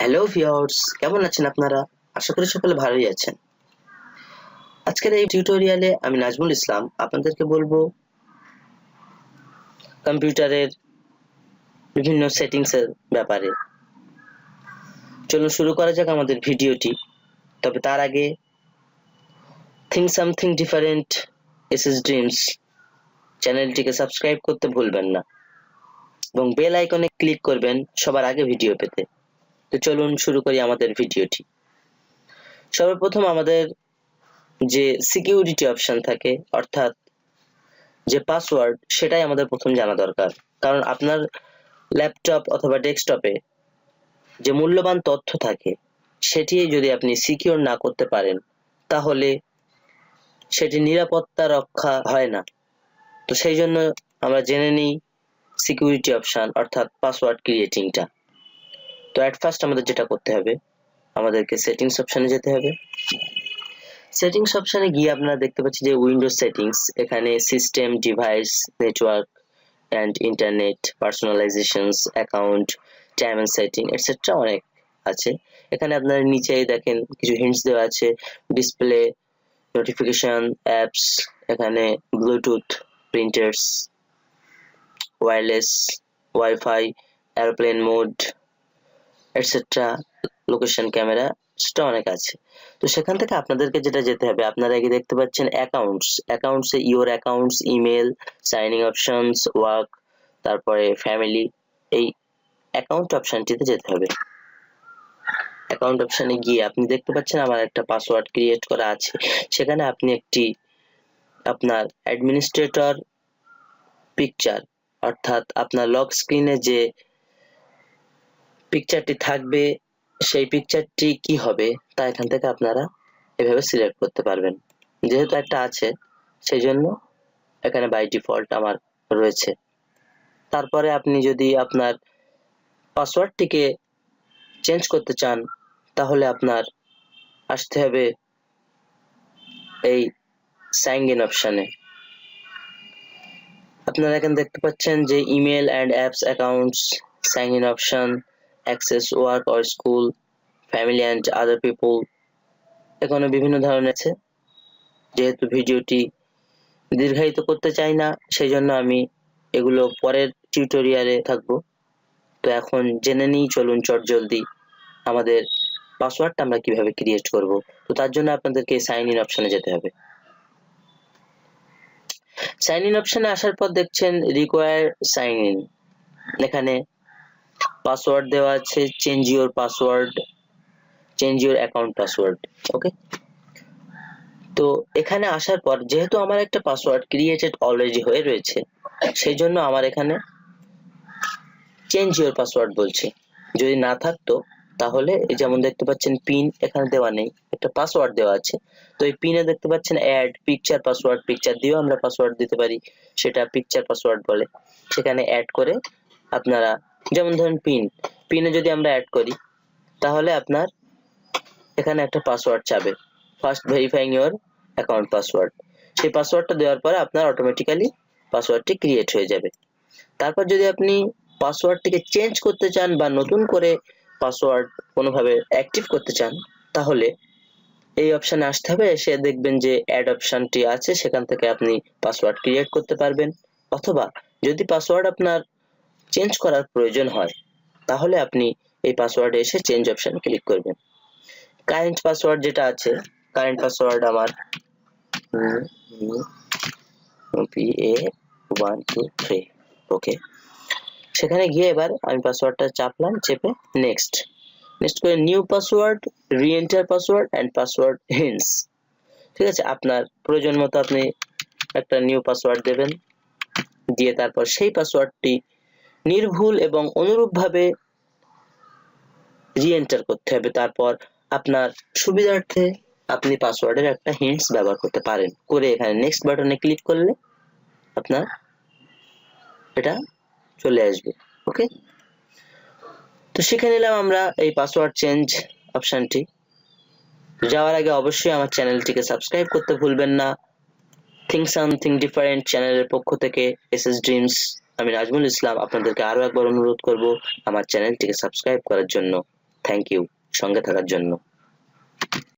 Hello viewers, কেমন আছেন আপনারা? আশা করি সকলে ভালোই আছেন। আজকের এই টিউটোরিয়ালে আমি নাজমুল ইসলাম আপনাদেরকে বলবো কম্পিউটারের বিভিন্ন সেটিংস এর ব্যাপারে। চলুন শুরু করা যাক আমাদের ভিডিওটি। তবে তার আগে think something different SS dreams চ্যানেলটিকে সাবস্ক্রাইব করতে ভুলবেন না এবং বেল আইকনে ক্লিক করবেন সবার আগে ভিডিও পেতে। তো চলুন শুরু করি আমাদের ভিডিওটি। সর্বপ্রথম আমাদের যে সিকিউরিটি অপশন থাকে, অর্থাৎ যে পাসওয়ার্ড, সেটাই আমাদের প্রথম জানা দরকার। কারণ আপনার ল্যাপটপ অথবা ডেস্কটপে যে মূল্যবান তথ্য থাকে সেটি যদি আপনি সিকিউর না করতে পারেন তাহলে সেটি নিরাপত্তা রক্ষা হয় না। তো সেই জন্য আমরা জেনে নিই সিকিউরিটি অপশন অর্থাৎ পাসওয়ার্ড ক্রিয়েটিংটা। তো অ্যাট ফার্স্ট আমাদের যেটা করতে হবে, আমাদেরকে সেটিংস অপশনে যেতে হবে। সেটিংস অপশনে গিয়ে আপনারা দেখতে পাচ্ছেন যে উইন্ডোজ সেটিংস, এখানে system, device, network and internet, personalizations, account, time and setting, etc. অনেক আছে। এখানে আপনারা নিচেই দেখেন কিছু হিন্টস দেওয়া আছে, ডিসপ্লে, নোটিফিকেশন, অ্যাপস, এখানে Bluetooth, printers, wireless, wifi, aeroplane mode, etc. Location camera, সেটা অনেক আছে। তো সেখান থেকে আপনাদেরকে যেটা যেতে হবে, আপনারা আগে দেখতে পাচ্ছেন অ্যাকাউন্টসে your accounts, email, signing options, work, তারপরে ফ্যামিলি, এই অ্যাকাউন্ট অপশনটিতে যেতে হবে। অ্যাকাউন্ট অপশনে গিয়ে আপনি দেখতে পাচ্ছেন আমার একটা পাসওয়ার্ড ক্রিয়েট করা আছে। সেখানে আপনি একটি আপনার অ্যাডমিনিস্ট্রেটর পিকচার, অর্থাৎ আপনার লক স্ক্রিনে যে পিকচারটি থাকবে সেই পিকচারটি কি হবে তা এখান থেকে আপনারা এভাবে সিলেক্ট করতে পারবেন। যেহেতু একটা আছে সেই জন্য এখানে বাই ডিফল্ট আমার রয়েছে। তারপরে আপনি যদি আপনার পাসওয়ার্ডটিকে চেঞ্জ করতে চান তাহলে আপনার আসতে হবে এই সাইন ইন অপশনে। আপনারা এখানে দেখতে পাচ্ছেন যে email and apps accounts, sign in option, access work or school, family and other people, এখানে বিভিন্ন ধরনের আছে। যেহেতু ভিডিওটি দীর্ঘায়িত করতে চাই না সেই জন্য আমি এগুলো পরের টিউটোরিয়ালে থাকবো। তো এখন জেনে নিই, চলুন চটজলদি আমাদের পাসওয়ার্ডটা আমরা কিভাবে ক্রিয়েট করব। তো তার জন্য আপনাদেরকে সাইন ইন অপশনে যেতে হবে। সাইন ইন অপশনে আসার পর দেখছেন রিকোয়ার সাইন ইন, এখানে পাসওয়ার্ড দেওয়া আছে, change your password, change your account password. Okay, তো এখানে আসার পর যেহেতু আমার একটা পাসওয়ার্ড ক্রিয়েটেড অলরেডি হয়ে রয়েছে সেই জন্য আমার এখানে চেঞ্জ ইউর পাসওয়ার্ড বলছে। যদি না থাকতো তাহলে এই যেমন দেখতে পাচ্ছেন পিন এখানে দেওয়া নেই, একটা পাসওয়ার্ড দেওয়া আছে। তো এই পিনে দেখতে পাচ্ছেন অ্যাড পিকচার পাসওয়ার্ড, পিকচার দিয়েও আমরা পাসওয়ার্ড দিতে পারি, সেটা পিকচার পাসওয়ার্ড বলে। সেখানে অ্যাড করে আপনারা, যেমন ধরুন পিনে যদি আমরা অ্যাড করি তাহলে আপনার এখানে একটা পাসওয়ার্ড চাবে, first verifying your account password. সেই পাসওয়ার্ডটা দেওয়ার পরে আপনার অটোমেটিক্যালি পাসওয়ার্ডটি ক্রিয়েট হয়ে যাবে। তারপর যদি আপনি পাসওয়ার্ডটিকে চেঞ্জ করতে চান বা নতুন করে পাসওয়ার্ড কোনোভাবে অ্যাক্টিভ করতে চান তাহলে এই অপশানে আসতে হবে। এসে দেখবেন যে অ্যাড অপশনটি আছে, সেখান থেকে আপনি পাসওয়ার্ড ক্রিয়েট করতে পারবেন। অথবা যদি পাসওয়ার্ড আপনার চেঞ্জ করার প্রয়োজন হয় তাহলে আপনি এই পাসওয়ার্ডে এসে চেঞ্জ অপশন ক্লিক করবেন। কারেন্ট পাসওয়ার্ড যেটা আছে, কারেন্ট পাসওয়ার্ড আমার PA123, ওকে। সেখানে গিয়ে এবার আমি পাসওয়ার্ডটা চাপলাম, চেপে নেক্সট করে new password, re enter password and password hints. ঠিক আছে, আপনার প্রয়োজন মতো আপনি একটা নিউ পাসওয়ার্ড দেবেন, দিয়ে তারপর সেই পাসওয়ার্ডটি নির্ভুল এবং অনুরূপভাবে রি এন্টার করতে হবে। তারপর আপনার সুবিধার্থে আপনি পাসওয়ার্ডের একটা হিন্টস ব্যবহার করতে পারেন, করে এখানে নেক্সট বাটনে ক্লিক করলে আপনার এটা চলে আসবে। ওকে, তো শিখে নিলাম আমরা এই পাসওয়ার্ড চেঞ্জ অপশনটি। যাওয়ার আগে অবশ্যই আমার চ্যানেলটিকে সাবস্ক্রাইব করতে ভুলবেন না। থিঙ্ক সামথিং ডিফারেন্ট চ্যানেলের পক্ষ থেকে এসএস ড্রিমস, আমি নাজমুল ইসলাম আপনাদেরকে আরো একবার অনুরোধ করব আমার চ্যানেলটিকে সাবস্ক্রাইব করার জন্য। থ্যাংক ইউ সঙ্গে থাকার জন্য।